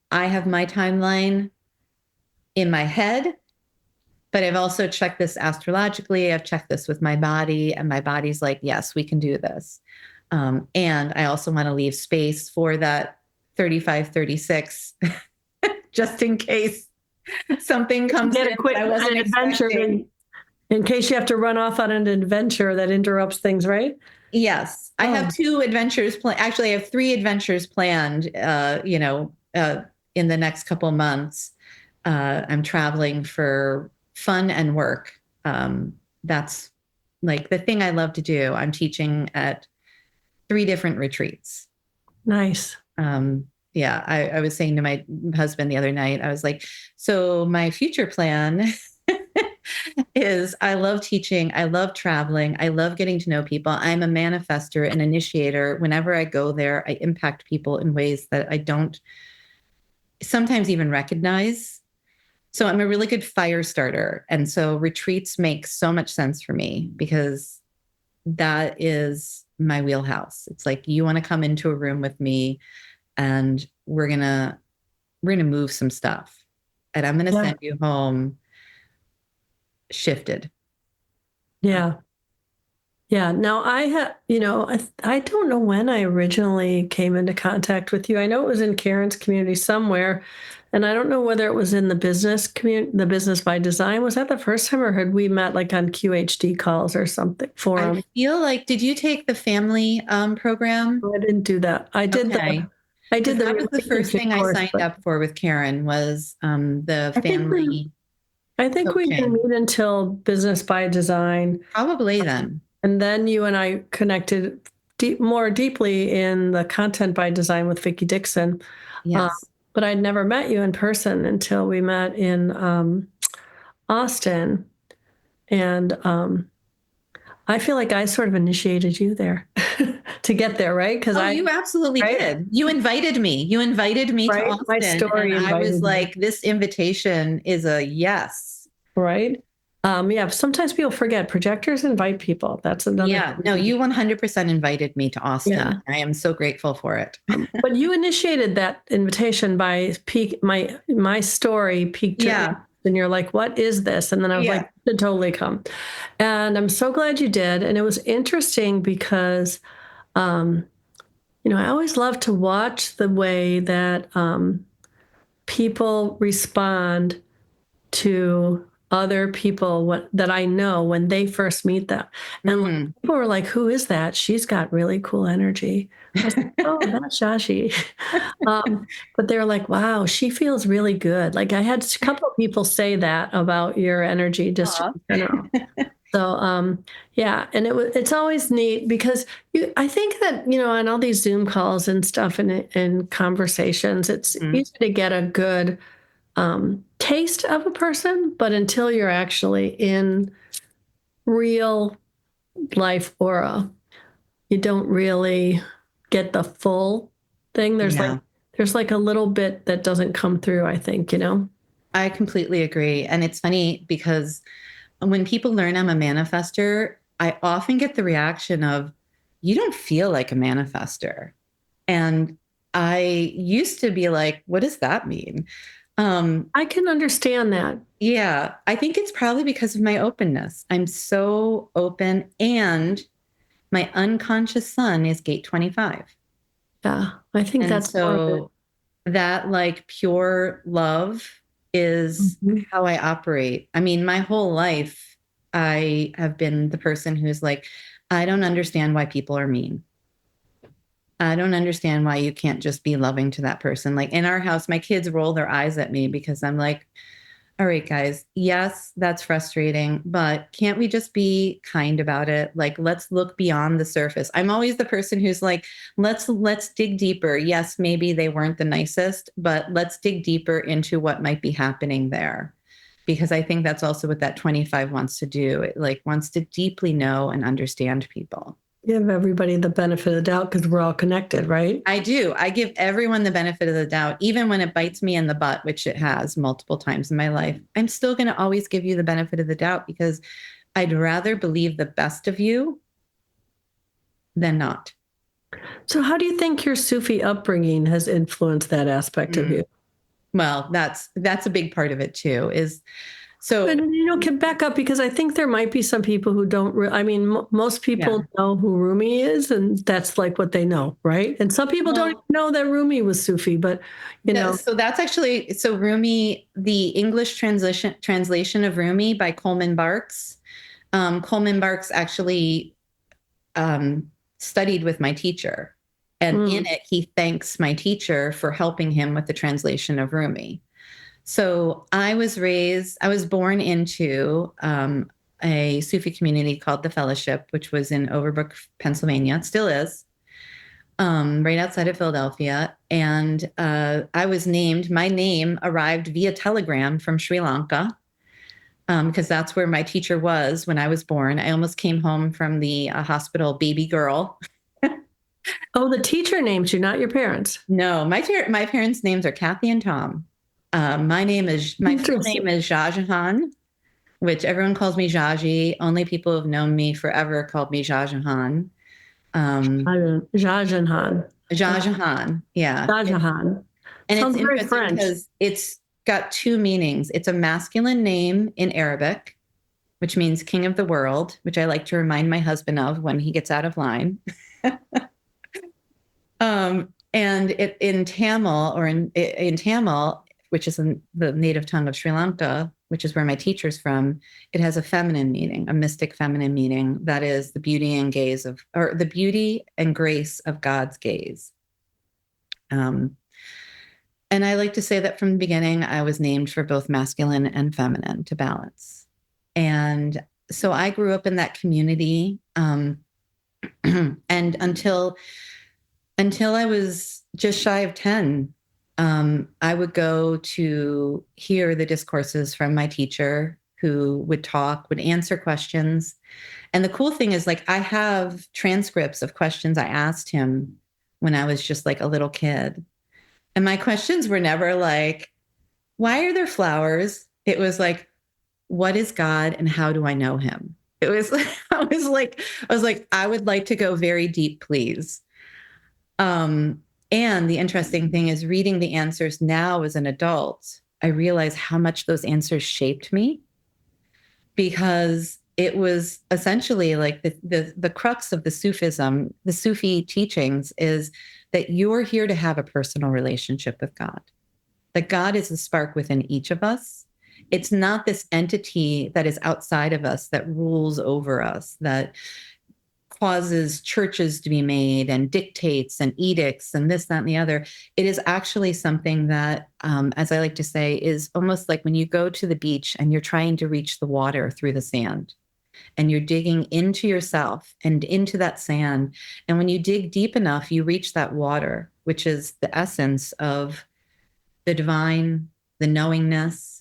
B: I have my timeline in my head, but I've also checked this astrologically. I've checked this with my body, and my body's like, yes, we can do this. And I also want to leave space for that 35, 36, just in case something comes
A: Get
B: in
A: a quick
B: that I wasn't
A: adventure
B: expecting.
A: in case you have to run off on an adventure that interrupts things, right?
B: Yes, I have 2 adventures planned. Actually, I have 3 adventures planned. In the next couple months, I'm traveling for fun and work. That's like the thing I love to do. I'm teaching at 3 different retreats.
A: Nice.
B: Yeah, I was saying to my husband the other night, I was like, so my future plan is I love teaching. I love traveling. I love getting to know people. I'm a manifester, an initiator. Whenever I go there, I impact people in ways that I don't sometimes even recognize. So I'm a really good fire starter. And so retreats make so much sense for me because that is my wheelhouse. It's like, you want to come into a room with me and we're going to move some stuff and I'm going to send you home shifted.
A: Yeah. Yeah. Now I don't know when I originally came into contact with you. I know it was in Karen's community somewhere, and I don't know whether it was in the business community, the Business by Design. Was that the first time, or had we met like on QHD calls or something forum?
B: I feel like, did you take the family program?
A: I didn't do that. I did
B: Okay.
A: the
B: That was the first
A: relationship
B: thing I
A: course,
B: signed
A: but
B: up for with Karen was the
A: I think
B: family
A: I think we didn't
B: coaching.
A: meet until Business by Design.
B: Probably then.
A: And then you and I connected more deeply in the Content by Design with Vicki Dixon.
B: Yes.
A: But I'd never met you in person until we met in Austin. And I feel like I sort of initiated you there to get there, right? Because
B: You absolutely did. You invited me. You invited me to
A: right? My
B: Austin.
A: story
B: And I was
A: invited me.
B: like, this invitation is a yes.
A: Right. Yeah. Sometimes people forget projectors invite people. That's another.
B: Yeah. No, you 100% invited me to Austin.
A: Yeah.
B: I am so grateful for it.
A: But you initiated that invitation by my story piqued your interest, and you're like, what is this? And then I was like, to totally come. And I'm so glad you did. And it was interesting because, I always love to watch the way that people respond to other people that I know when they first meet them. And people were like, who is that? She's got really cool energy. I was like, oh, that's Jahje. But they were like, wow, she feels really good. Like I had a couple of people say that about your energy just in general. So yeah, and it's always neat because I think that, on all these Zoom calls and stuff and conversations, it's easy to get a good taste of a person, but until you're actually in real life aura, you don't really get the full thing. There's like a little bit that doesn't come through, I think.
B: I completely agree. And it's funny because when people learn I'm a manifester, I often get the reaction of, you don't feel like a manifester. And I used to be like, what does that mean?
A: I can understand that.
B: Yeah, I think it's probably because of my openness. I'm so open, and my unconscious sun is gate 25.
A: Yeah, I think
B: And
A: that's part of it.
B: so that like pure love is how I operate. I mean, my whole life, I have been the person who's like, I don't understand why people are mean. I don't understand why you can't just be loving to that person. Like in our house, my kids roll their eyes at me because I'm like, all right, guys, yes, that's frustrating, but can't we just be kind about it? Like, let's look beyond the surface. I'm always the person who's like, let's dig deeper. Yes, maybe they weren't the nicest, but let's dig deeper into what might be happening there. Because I think that's also what that 25 wants to do. It like wants to deeply know and understand people.
A: Give everybody the benefit of the doubt because we're all connected, right?
B: I do. I give everyone the benefit of the doubt, even when it bites me in the butt, which it has multiple times in my life. I'm still going to always give you the benefit of the doubt because I'd rather believe the best of you than not.
A: So, how do you think your Sufi upbringing has influenced that aspect of you?
B: Well, that's a big part of it too.
A: And can back up because I think there might be some people who don't. I mean, most people know who Rumi is, and that's like what they know, right? And some people don't even know that Rumi was Sufi, but know.
B: So that's actually Rumi, the English translation of Rumi by Coleman Barks. Coleman Barks actually studied with my teacher, and in it he thanks my teacher for helping him with the translation of Rumi. So I was born into a Sufi community called the Fellowship, which was in Overbrook, Pennsylvania. It still is, right outside of Philadelphia. And my name arrived via telegram from Sri Lanka, because that's where my teacher was when I was born. I almost came home from the hospital baby girl.
A: Oh, the teacher named you, not your parents.
B: No, my parents' names are Kathy and Tom. My full name is Jahje, which everyone calls me Jahje. Only people who've known me forever called me Jahje.
A: Jahje,
B: yeah.
A: Jahje.
B: And
A: sounds
B: it's
A: very
B: interesting
A: French
B: because it's got two meanings. It's a masculine name in Arabic, which means king of the world, which I like to remind my husband of when he gets out of line. And in Tamil, in Tamil, which is the native tongue of Sri Lanka, which is where my teacher's from, it has a feminine meaning, a mystic feminine meaning. That is the beauty and grace of God's gaze. And I like to say that from the beginning, I was named for both masculine and feminine to balance. And so I grew up in that community. And until I was just shy of 10, I would go to hear the discourses from my teacher, who would answer questions. And the cool thing is, like, I have transcripts of questions I asked him when I was just like a little kid. And my questions were never like, why are there flowers? It was like, what is God and how do I know him? It was, I was like, I would like to go very deep, please. And the interesting thing is, reading the answers now as an adult, I realize how much those answers shaped me, because it was essentially like the crux of the Sufism, the Sufi teachings, is that you're here to have a personal relationship with God. That God is the spark within each of us. It's not this entity that is outside of us that rules over us, that causes churches to be made and dictates and edicts and this, that, and the other. It is actually something that, as I like to say, is almost like when you go to the beach and you're trying to reach the water through the sand, and you're digging into yourself and into that sand. And when you dig deep enough, you reach that water, which is the essence of the divine, the knowingness.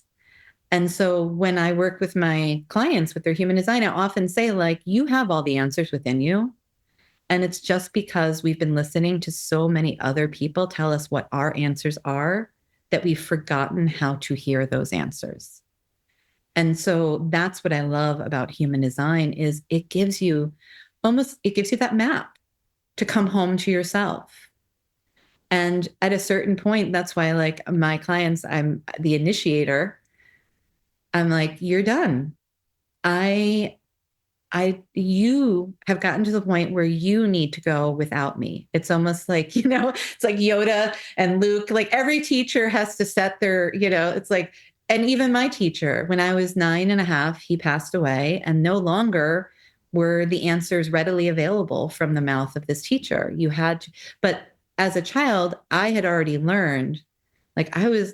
B: And so when I work with my clients with their human design, I often say, like, you have all the answers within you. And it's just because we've been listening to so many other people tell us what our answers are that we've forgotten how to hear those answers. And so that's what I love about human design, is it gives you that map to come home to yourself. And at a certain point, that's why, like, my clients, I'm the initiator. I'm like, you're done. You have gotten to the point where you need to go without me. It's almost like, it's like Yoda and Luke, like every teacher has to set their, it's like, and even my teacher, when I was 9.5, he passed away, and no longer were the answers readily available from the mouth of this teacher. You had to, but as a child, I had already learned, like, I was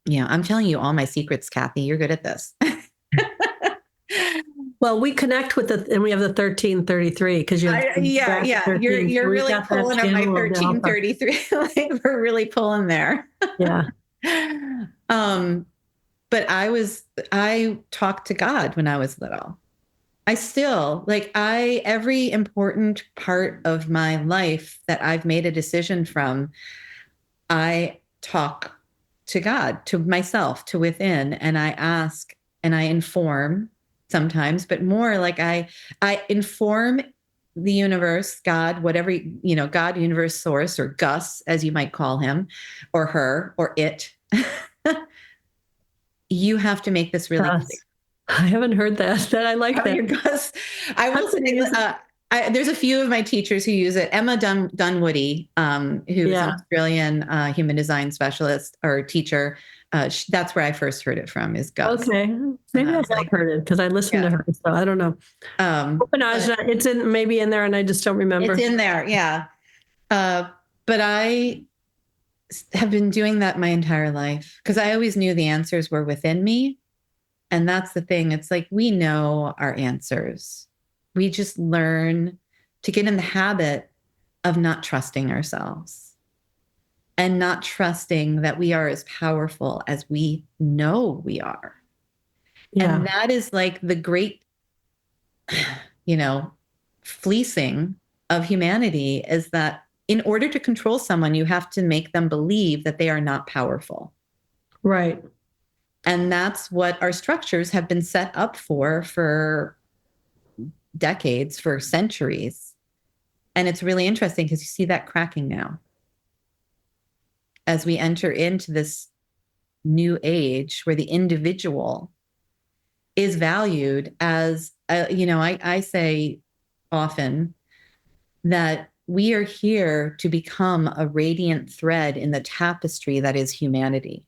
B: Yeah, I'm telling you all my secrets, Kathy. You're good at this.
A: Well, we connect with and we have the 1333 because you're
B: Yeah.
A: 13. So
B: You're
A: we've
B: really
A: got that
B: pulling up my
A: channel of the alpha.
B: 1333. Like we're really pulling there.
A: Yeah.
B: But I talked to God when I was little. I still every important part of my life that I've made a decision from, I talk to God, to myself, to within, and I ask and I inform sometimes, but more like I inform the universe, God, whatever, God, universe, source, or Gus, as you might call him, or her, or it. You have to make this really clear.
A: I haven't heard that. I like that.
B: Your Gus. I will say, there's a few of my teachers who use it. Emma Dunwoody, who is an Australian human design specialist or teacher. That's where I first heard it from, is Gus.
A: Okay. Maybe I have heard it because I listened to her. So I don't know. It's maybe in there and I just don't remember.
B: It's in there. Yeah. But I have been doing that my entire life because I always knew the answers were within me. And that's the thing. It's like, we know our answers. We just learn to get in the habit of not trusting ourselves and not trusting that we are as powerful as we know we are. Yeah. And that is like the great, fleecing of humanity, is that in order to control someone, you have to make them believe that they are not powerful.
A: Right.
B: And that's what our structures have been set up for decades, for centuries. And it's really interesting because you see that cracking now as we enter into this new age where the individual is valued as, I say often that we are here to become a radiant thread in the tapestry that is humanity.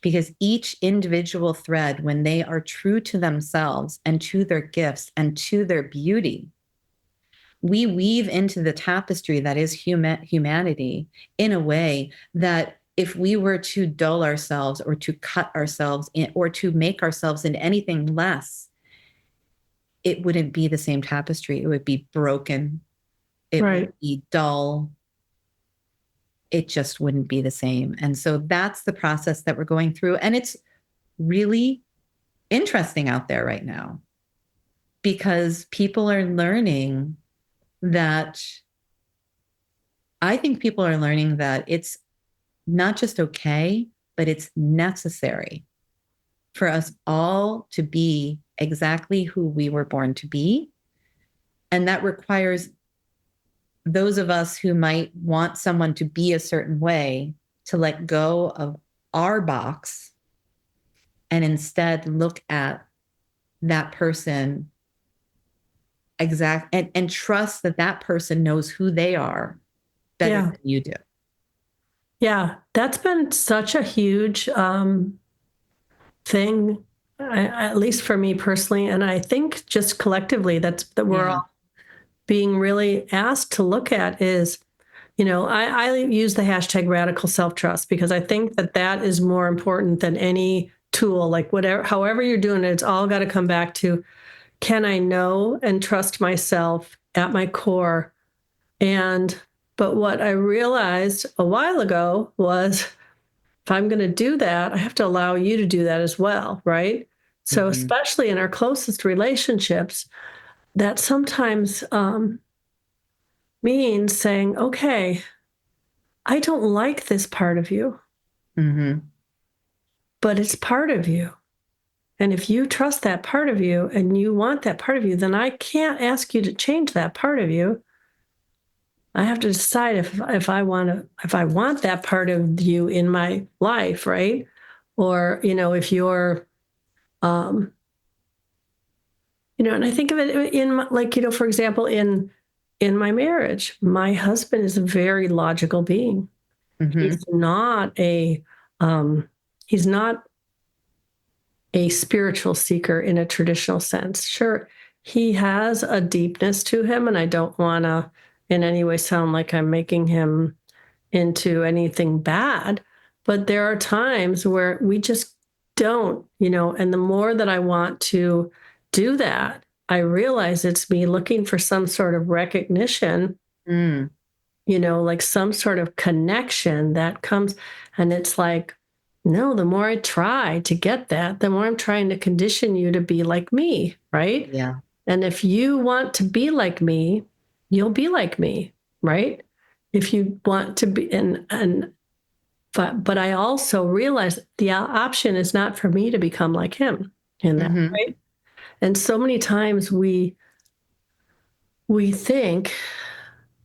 B: Because each individual thread, when they are true to themselves and to their gifts and to their beauty, we weave into the tapestry that is humanity in a way that if we were to dull ourselves or to cut ourselves in, or to make ourselves into anything less, it wouldn't be the same tapestry. It would be broken. It would be dull. It just wouldn't be the same. And so that's the process that we're going through. And it's really interesting out there right now because people are learning that, I think people are learning that it's not just okay, but it's necessary for us all to be exactly who we were born to be. And that requires those of us who might want someone to be a certain way to let go of our box and instead look at that person and trust that that person knows who they are better than you do.
A: Yeah, that's been such a huge thing, at least for me personally. And I think just collectively that we're all being really asked to look at is, I use the hashtag radical self-trust because I think that is more important than any tool, like however you're doing it, it's all got to come back to, can I know and trust myself at my core? But what I realized a while ago was, if I'm going to do that, I have to allow you to do that as well, right? So especially in our closest relationships, that sometimes means saying, okay, I don't like this part of you, but it's part of you. And if you trust that part of you and you want that part of you, then I can't ask you to change that part of you. I have to decide if I want that part of you in my life, right? Or, if you're, and I think of it in for example, in my marriage, my husband is a very logical being. He's not he's not a spiritual seeker in a traditional sense. Sure, he has a deepness to him, and I don't want to in any way sound like I'm making him into anything bad, But there are times where we just don't, and the more that I want to do that, I realize it's me looking for some sort of recognition,
B: Mm.
A: Like some sort of connection that comes. And it's like, no, the more I try to get that, the more I'm trying to condition you to be like me, right?
B: Yeah.
A: And if you want to be like me, you'll be like me, right? If you want to be, but I also realize the option is not for me to become like him in that,
B: Mm-hmm.
A: right? And so many times we think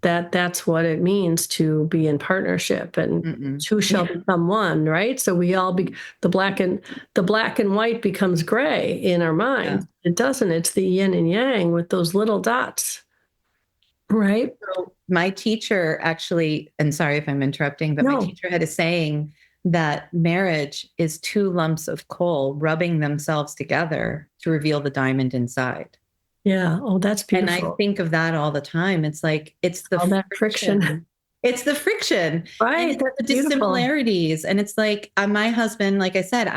A: that that's what it means to be in partnership, and
B: Mm-mm.
A: two shall become one, right? So we all be the black and white becomes gray in our minds. It doesn't. It's the yin and yang with those little dots, right?
B: So my teacher actually, and sorry if I'm interrupting, but my
A: No.
B: teacher had a saying that marriage is two lumps of coal rubbing themselves together to reveal the diamond inside.
A: Yeah. Oh, that's
B: And I
A: beautiful.
B: think of that all the time. It's like, it's the
A: All that friction.
B: friction. It's the friction. And
A: Right.
B: it's the
A: That's beautiful.
B: dissimilarities. And it's like, my husband, like I said,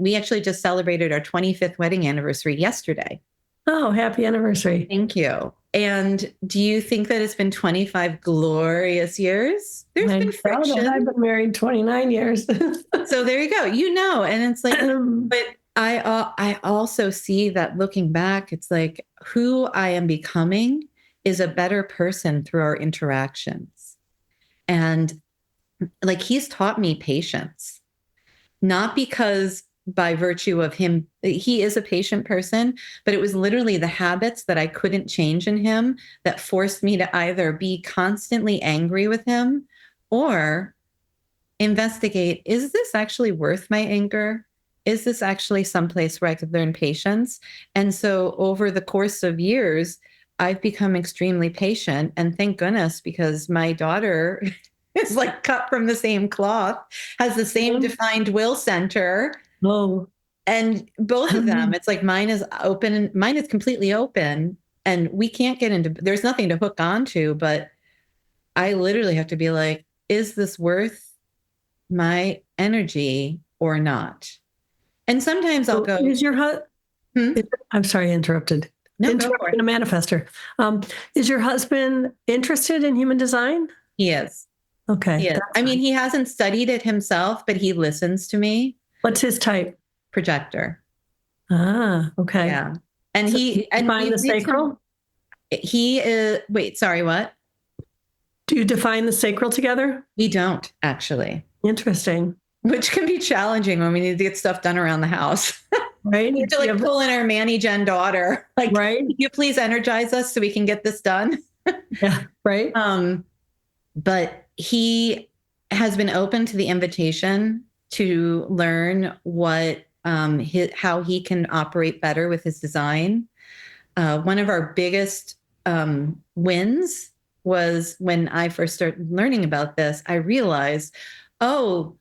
B: we actually just celebrated our 25th wedding anniversary yesterday.
A: Oh, happy anniversary.
B: Thank you. And do you think that it's been 25 glorious years? There's been friction.
A: I've been married 29 years.
B: So there you go. And it's like, but I also see that looking back, it's like who I am becoming is a better person through our interactions. And like he's taught me patience, not because by virtue of him, he is a patient person, but it was literally the habits that I couldn't change in him that forced me to either be constantly angry with him or investigate, is this actually worth my anger? Is this actually someplace where I could learn patience? And so over the course of years, I've become extremely patient. And thank goodness, because my daughter is like cut from the same cloth, has the same defined will center.
A: Oh.
B: And both of them, it's like mine is open, mine is completely open. And we can't get into, there's nothing to hook onto, but I literally have to be like, is this worth my energy or not? And sometimes I'll go,
A: Is your I'm sorry, I interrupted.
B: No, go for it.
A: A manifester. Is your husband interested in human design?
B: He is.
A: Okay.
B: He is. I mean, he hasn't studied it himself, but he listens to me.
A: What's his type?
B: Projector.
A: Ah, okay.
B: Yeah. And
A: so
B: he
A: define the sacral?
B: He is, wait, sorry, what?
A: Do you define the sacral together?
B: We don't actually.
A: Interesting.
B: Which can be challenging when we need to get stuff done around the house.
A: Right.
B: We need to like pull in our Manny Gen daughter. Like,
A: right.
B: Can you please energize us so we can get this done?
A: Yeah. Right.
B: But he has been open to the invitation to learn what how he can operate better with his design. One of our biggest wins was when I first started learning about this. I realized, oh,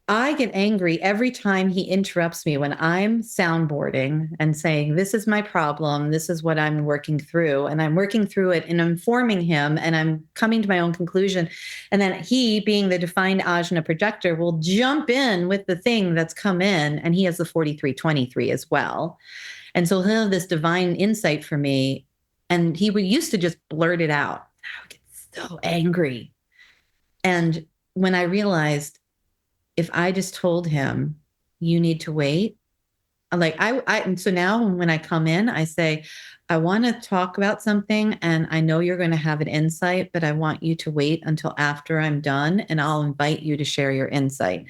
B: I get angry every time he interrupts me when I'm soundboarding and saying, this is my problem. This is what I'm working through. And I'm working through it and informing him and I'm coming to my own conclusion. And then he, being the defined ajna projector, will jump in with the thing that's come in. And he has the 4323 as well. And so he'll have this divine insight for me. And he would used to just blurt it out. I would get so angry. And when I realized, if I just told him, you need to wait, like and so now when I come in, I say, I want to talk about something and I know you're going to have an insight, but I want you to wait until after I'm done and I'll invite you to share your insight.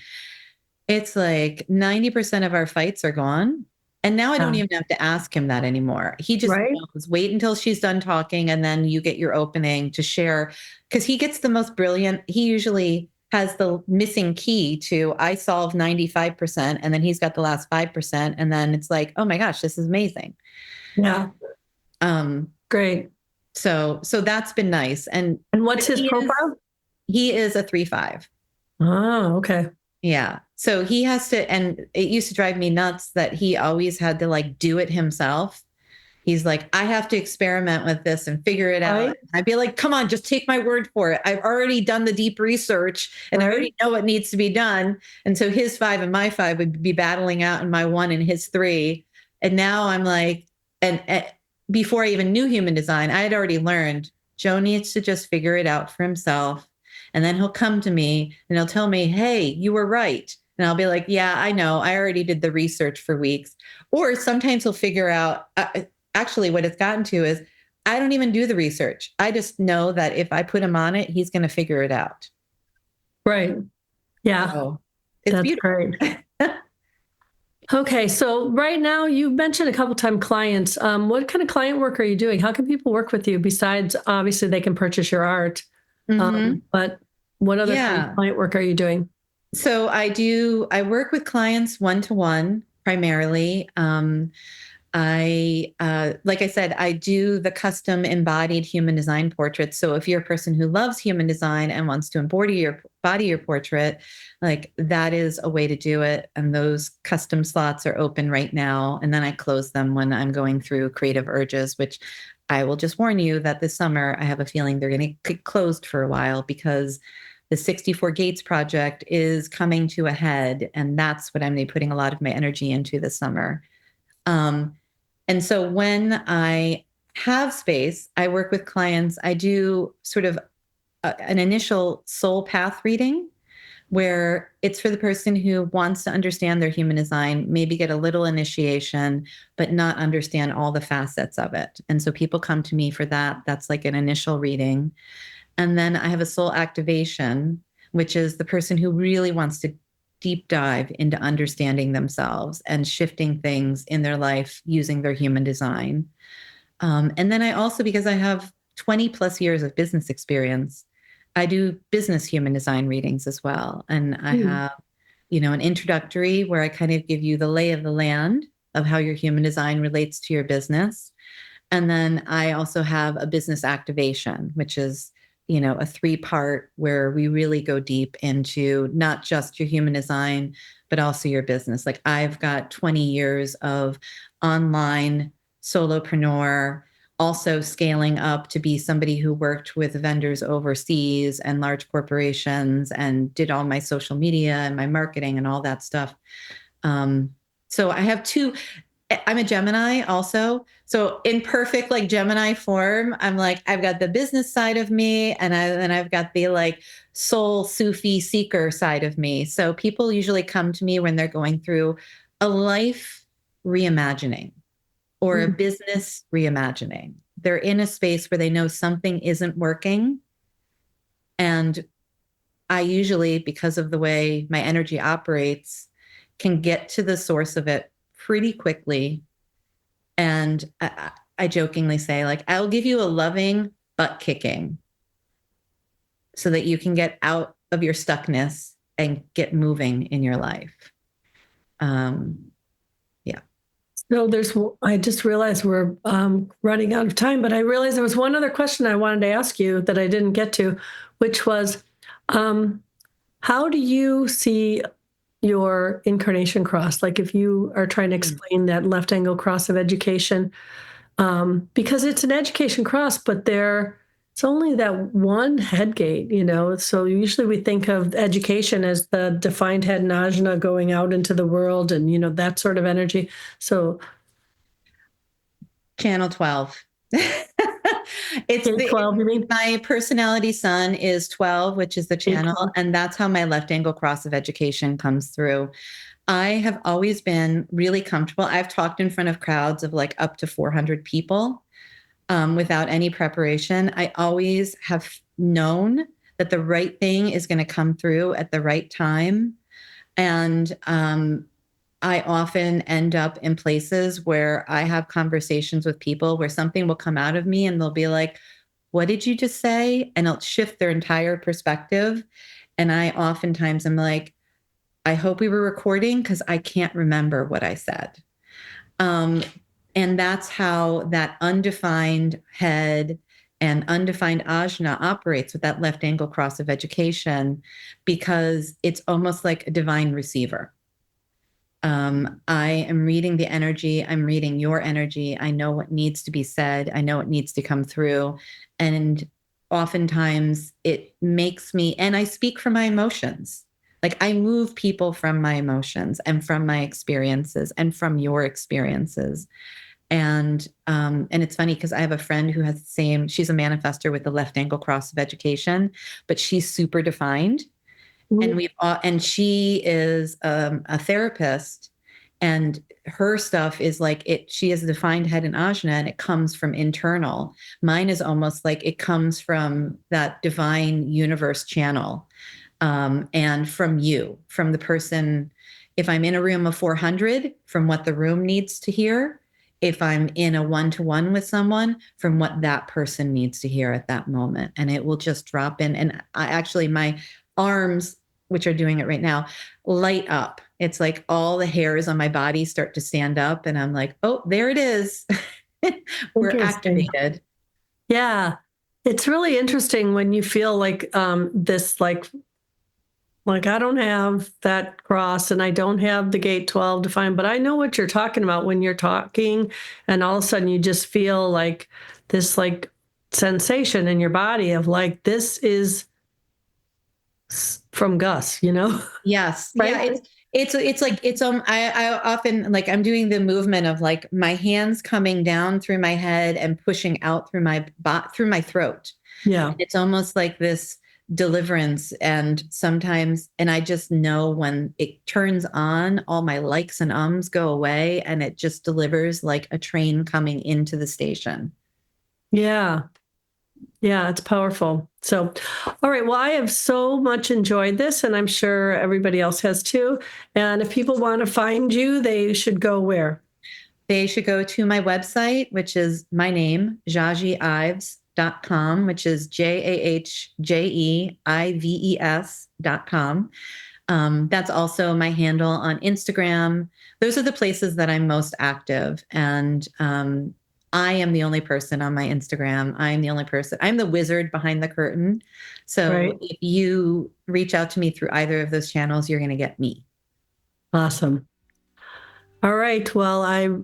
B: It's like 90% of our fights are gone. And now I don't even have to ask him that anymore. He just knows, wait until she's done talking and then you get your opening to share, because he gets the most brilliant. He usually has the missing key to, I solve 95% and then he's got the last 5%. And then it's like, oh my gosh, this is amazing.
A: Yeah. Great.
B: So that's been nice. And
A: what's his profile?
B: He is a 3-5.
A: Oh, okay.
B: Yeah. So he has to, and it used to drive me nuts that he always had to like do it himself. He's like, I have to experiment with this and figure it out.
A: Right.
B: I'd be like, come on, just take my word for it. I've already done the deep research and I already know what needs to be done. And so his 5 and my 5 would be battling out in my 1 and his 3. And now I'm like, and before I even knew human design, I had already learned Joe needs to just figure it out for himself. And then he'll come to me and he'll tell me, hey, you were right. And I'll be like, yeah, I know. I already did the research for weeks. Or sometimes he'll figure out, actually, what it's gotten to is I don't even do the research. I just know that if I put him on it, he's going to figure it out.
A: Right. Yeah.
B: So it's
A: That's
B: beautiful.
A: great. Okay. So right now you mentioned a couple times clients. What kind of client work are you doing? How can people work with you besides obviously they can purchase your art? But what other kind of client work are you doing?
B: So I work with clients one-to-one primarily. Like I said, I do the custom embodied human design portraits. So if you're a person who loves human design and wants to embody your portrait, like that is a way to do it. And those custom slots are open right now. And then I close them when I'm going through creative urges, which I will just warn you that this summer I have a feeling they're going to get closed for a while because the 64 Gates project is coming to a head. And that's what I'm going to be putting a lot of my energy into this summer. And so when I have space, I work with clients. I do sort of an initial soul path reading where it's for the person who wants to understand their human design, maybe get a little initiation, but not understand all the facets of it. And so people come to me for that. That's like an initial reading. And then I have a soul activation, which is the person who really wants to deep dive into understanding themselves and shifting things in their life using their human design. And then I also, because I have 20 plus years of business experience, I do business human design readings as well. And I have, an introductory where I kind of give you the lay of the land of how your human design relates to your business. And then I also have a business activation, which is a 3-part where we really go deep into not just your human design, but also your business. Like I've got 20 years of online solopreneur, also scaling up to be somebody who worked with vendors overseas and large corporations and did all my social media and my marketing and all that stuff. So I have I'm a Gemini also. So in perfect like Gemini form, I'm like, I've got the business side of me and I've got the like soul Sufi seeker side of me. So people usually come to me when they're going through a life reimagining or a business reimagining. They're in a space where they know something isn't working. And I usually, because of the way my energy operates, can get to the source of it pretty quickly. And I jokingly say, like, I'll give you a loving butt kicking so that you can get out of your stuckness and get moving in your life. Yeah.
A: So I just realized we're running out of time, but I realized there was one other question I wanted to ask you that I didn't get to, which was, how do you see your incarnation cross? Like if you are trying to explain that left angle cross of education, because it's an education cross, but it's only that one head gate, So usually we think of education as the defined head and ajna going out into the world and, that sort of energy. So
B: Channel 12.
A: It's 12, you mean?
B: My personality sun is 12, which is the channel. And that's how my left angle cross of education comes through. I have always been really comfortable. I've talked in front of crowds of like up to 400 people without any preparation. I always have known that the right thing is going to come through at the right time. And I often end up in places where I have conversations with people where something will come out of me and they'll be like, what did you just say? And it'll shift their entire perspective. And I oftentimes am like, I hope we were recording because I can't remember what I said. And that's how that undefined head and undefined ajna operates with that left angle cross of education, because it's almost like a divine receiver. I am reading the energy. I'm reading your energy. I know what needs to be said. I know what needs to come through. And oftentimes it makes me, and I speak from my emotions. Like I move people from my emotions and from my experiences and from your experiences. And it's funny because I have a friend who has the same, she's a manifestor with the left angle cross of education, but she's super defined. And she is a therapist, and her stuff is like it. She has a defined head and ajna, and it comes from internal. Mine is almost like it comes from that divine universe channel, and from you, from the person. If I'm in a room of 400, from what the room needs to hear. If I'm in a one-to-one with someone, from what that person needs to hear at that moment, and it will just drop in. And I actually my arms, which are doing it right now, light up. It's like all the hairs on my body start to stand up, and I'm like, oh, there it is. We're activated.
A: Yeah. It's really interesting when you feel like this, like I don't have that cross and I don't have the gate 12 defined, but I know what you're talking about when you're talking, and all of a sudden you just feel like this like sensation in your body of like, this is from Gus, you know?
B: Yes.
A: Right?
B: Yeah. It's like I often like I'm doing the movement of like my hands coming down through my head and pushing out through through my throat.
A: Yeah.
B: And it's almost like this deliverance. And sometimes, and I just know when it turns on, all my likes and ums go away, and it just delivers like a train coming into the station.
A: Yeah. Yeah, it's powerful. So, all right. Well, I have so much enjoyed this, and I'm sure everybody else has too. And if people want to find you, they should go where?
B: They should go to my website, which is my name, JahjeIves.com, which is JahjeIves.com. That's also my handle on Instagram. Those are the places that I'm most active. And I am the only person on my Instagram. I'm the only person. I'm the wizard behind the curtain. So
A: Right.
B: if you reach out to me through either of those channels, you're going to get me.
A: Awesome. All right. Well, I've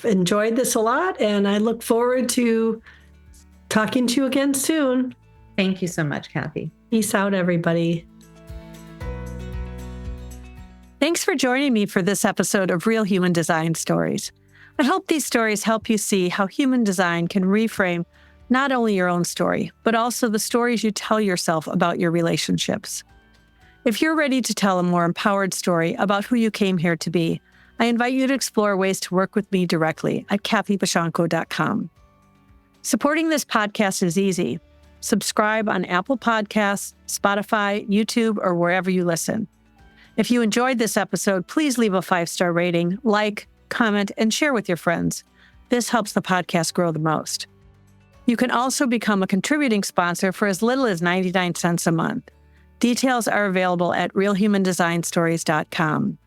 A: enjoyed this a lot, and I look forward to talking to you again soon.
B: Thank you so much, Kathy.
A: Peace out, everybody. Thanks for joining me for this episode of Real Human Design Stories. I hope these stories help you see how human design can reframe not only your own story, but also the stories you tell yourself about your relationships. If you're ready to tell a more empowered story about who you came here to be, I invite you to explore ways to work with me directly at kathybochonko.com. Supporting this podcast is easy. Subscribe on Apple Podcasts, Spotify, YouTube, or wherever you listen. If you enjoyed this episode, please leave a 5-star rating, like, comment, and share with your friends. This helps the podcast grow the most. You can also become a contributing sponsor for as little as 99 cents a month. Details are available at realhumandesignstories.com.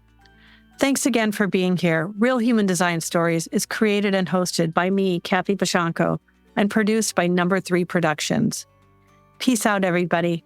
A: Thanks again for being here. Real Human Design Stories is created and hosted by me, Kathy Bochonko, and produced by Number 3 Productions. Peace out, everybody.